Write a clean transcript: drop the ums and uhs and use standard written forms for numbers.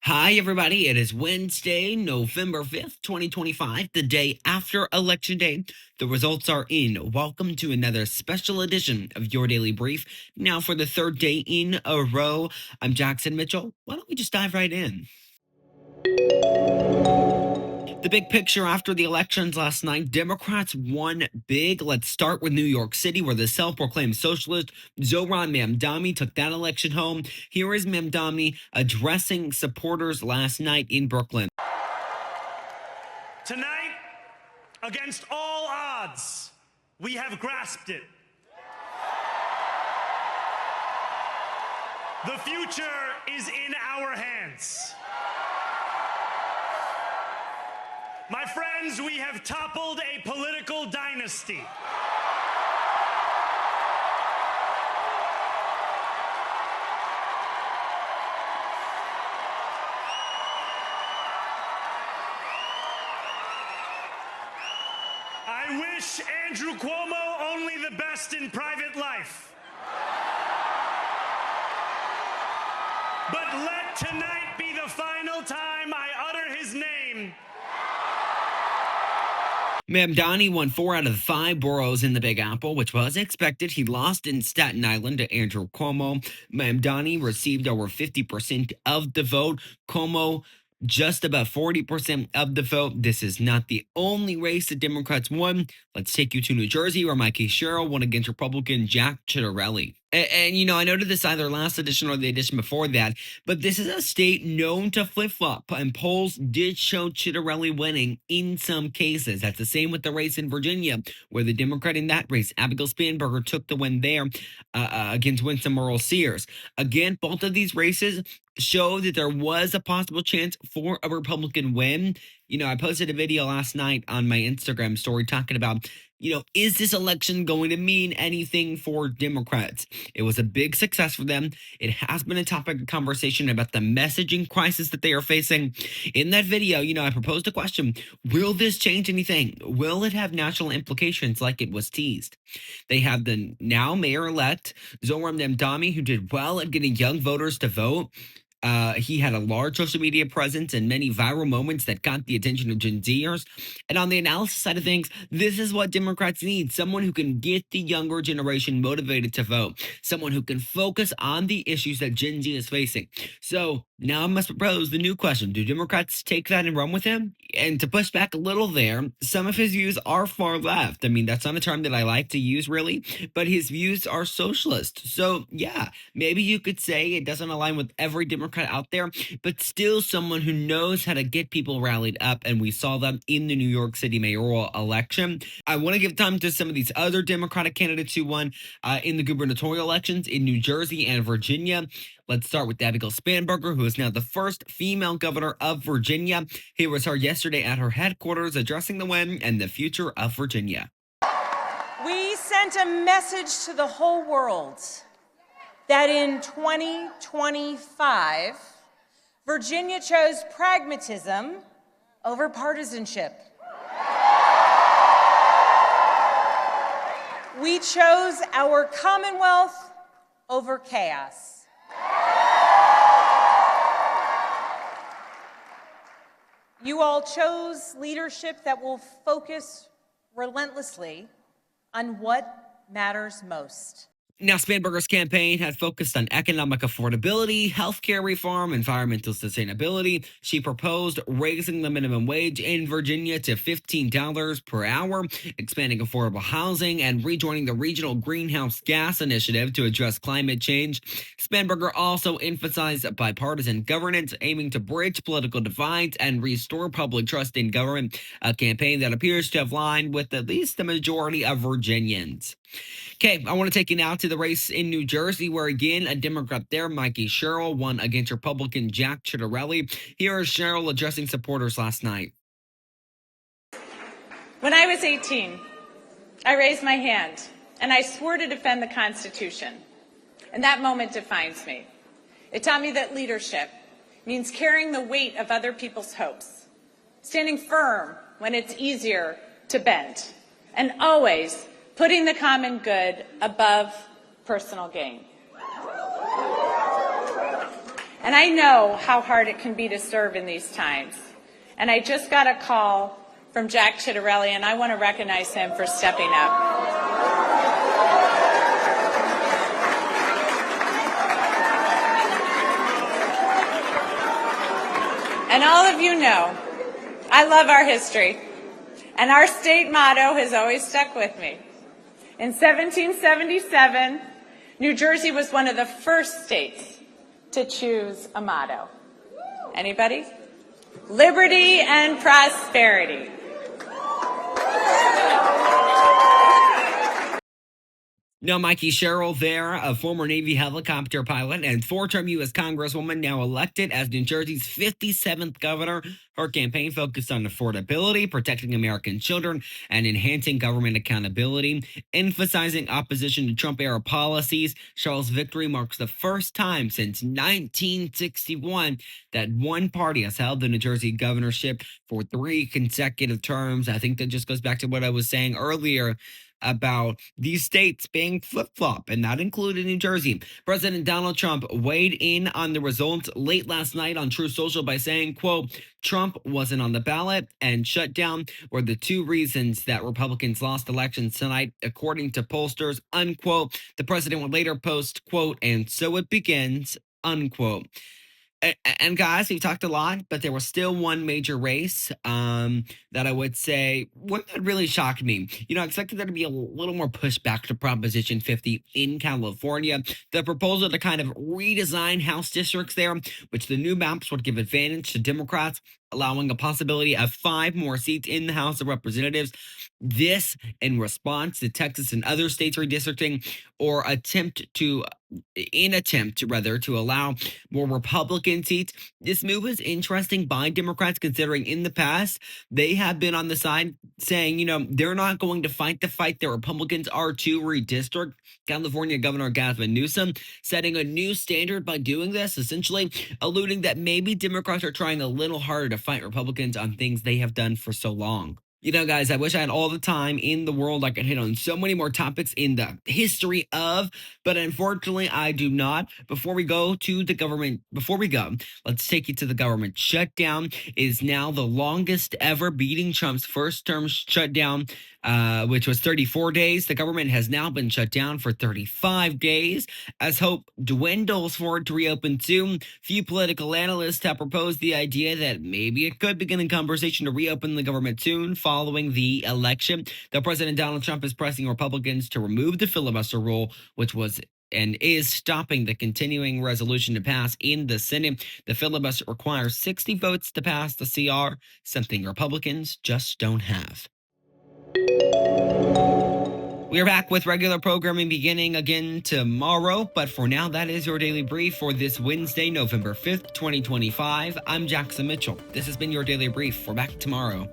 Hi, everybody. It is Wednesday, November 5th, 2025, the day after Election Day. The results are in. Welcome to another special edition of Your Daily Brief. Now, for the third day in a row, I'm Jackson Mitchell. Why don't we just dive right in? The big picture after the elections last night, Democrats won big. Let's start with New York City, where the self-proclaimed socialist Zohran Mamdani took that election home. Here is Mamdani addressing supporters last night in Brooklyn. Tonight, against all odds, we have grasped it. The future is in our hands. My friends, we have toppled a political dynasty. I wish Andrew Cuomo only the best in private life. But let tonight be the final time I utter his name. Mamdani won 4 out of 5 boroughs in the Big Apple, which was expected. He lost in Staten Island to Andrew Cuomo. Mamdani received over 50% of the vote. Cuomo just about 40% of the vote. This is not the only race the Democrats won. Let's take you to New Jersey, where Mikey Sherrill won against Republican Jack Ciattarelli. And I noted this either last edition or the edition before that, but this is a state known to flip-flop, and polls did show Ciattarelli winning in some cases. That's the same with the race in Virginia, where the Democrat in that race, Abigail Spanberger, took the win there against Winsome Earl Sears. Again, both of these races show that there was a possible chance for a Republican win. I posted a video last night on my Instagram story talking about, is this election going to mean anything for Democrats? It was a big success for them. It has been a topic of conversation about the messaging crisis that they are facing. In that video, I proposed a question. Will this change anything? Will it have national implications like it was teased? They have the now mayor-elect Zohran Mamdani, who did well at getting young voters to vote. He had a large social media presence and many viral moments that got the attention of Gen Zers. And on the analysis side of things, this is what Democrats need. Someone who can get the younger generation motivated to vote. Someone who can focus on the issues that Gen Z is facing. So now I must propose the new question. Do Democrats take that and run with him? And to push back a little there, some of his views are far left. I mean, that's not a term that I like to use really, but his views are socialist. So yeah, maybe you could say it doesn't align with every Democrat out there, but still someone who knows how to get people rallied up, and we saw that in the New York City mayoral election. I want to give time to some of these other Democratic candidates who won in the gubernatorial elections in New Jersey and Virginia. Let's start with Abigail Spanberger, who is now the first female governor of Virginia. Here was her yesterday at her headquarters addressing the win and the future of Virginia. We sent a message to the whole world that in 2025, Virginia chose pragmatism over partisanship. We chose our Commonwealth over chaos. You all chose leadership that will focus relentlessly on what matters most. Now, Spanberger's campaign had focused on economic affordability, healthcare reform, environmental sustainability. She proposed raising the minimum wage in Virginia to $15 per hour, expanding affordable housing, and rejoining the regional greenhouse gas initiative to address climate change. Spanberger also emphasized bipartisan governance, aiming to bridge political divides and restore public trust in government, a campaign that appears to have aligned with at least the majority of Virginians. Okay, I want to take you now to the race in New Jersey, where again, a Democrat there, Mikey Sherrill, won against Republican Jack Ciattarelli. Here is Sherrill addressing supporters last night. When I was 18, I raised my hand and I swore to defend the Constitution. And that moment defines me. It taught me that leadership means carrying the weight of other people's hopes, standing firm when it's easier to bend, and always putting the common good above personal gain. And I know how hard it can be to serve in these times. And I just got a call from Jack Chittarelli, and I want to recognize him for stepping up. And all of you know, I love our history, and our state motto has always stuck with me. In 1777, New Jersey was one of the first states to choose a motto. Anybody? Liberty and prosperity. Now, Mikey Sherrill there, a former Navy helicopter pilot and four-term U.S. Congresswoman now elected as New Jersey's 57th governor. Her campaign focused on affordability, protecting American children, and enhancing government accountability, emphasizing opposition to Trump-era policies. Sherrill's victory marks the first time since 1961 that one party has held the New Jersey governorship for 3 consecutive terms. I think that just goes back to what I was saying earlier about these states being flip-flop, and that included New Jersey. President Donald Trump weighed in on the results late last night on Truth Social by saying, quote, Trump wasn't on the ballot and shut down were the 2 reasons that Republicans lost elections tonight, according to pollsters, unquote. The president would later post, quote, and so it begins, unquote. And guys, we talked a lot, but there was still one major race that I would say one that really shocked me. You know, I expected there to be a little more pushback to Proposition 50 in California. The proposal to kind of redesign House districts there, which the new maps would give advantage to Democrats, allowing a possibility of 5 more seats in the House of Representatives. This in response to Texas and other states redistricting or attempt to allow more Republican seats. This move is interesting by Democrats, considering in the past they have been on the side saying, you know, they're not going to fight the fight that Republicans are to redistrict. California Governor Gavin Newsom setting a new standard by doing this, essentially alluding that maybe Democrats are trying a little harder to fight Republicans on things they have done for so long. You know, guys, I wish I had all the time in the world. I could hit on so many more topics in the history of, but unfortunately, I do not. Before we go, let's take you to the government shutdown. It is now the longest ever, beating Trump's first term shutdown, which was 34 days. The government has now been shut down for 35 days as hope dwindles for it to reopen soon. Few political analysts have proposed the idea that maybe it could begin a conversation to reopen the government soon following the election. Though President Donald Trump is pressing Republicans to remove the filibuster rule, which was and is stopping the continuing resolution to pass in the Senate. The filibuster requires 60 votes to pass the CR, something Republicans just don't have. We are back with regular programming beginning again tomorrow, but for now, that is your daily brief for this Wednesday, November 5th, 2025. I'm Jackson Mitchell. This has been your daily brief. We're back tomorrow.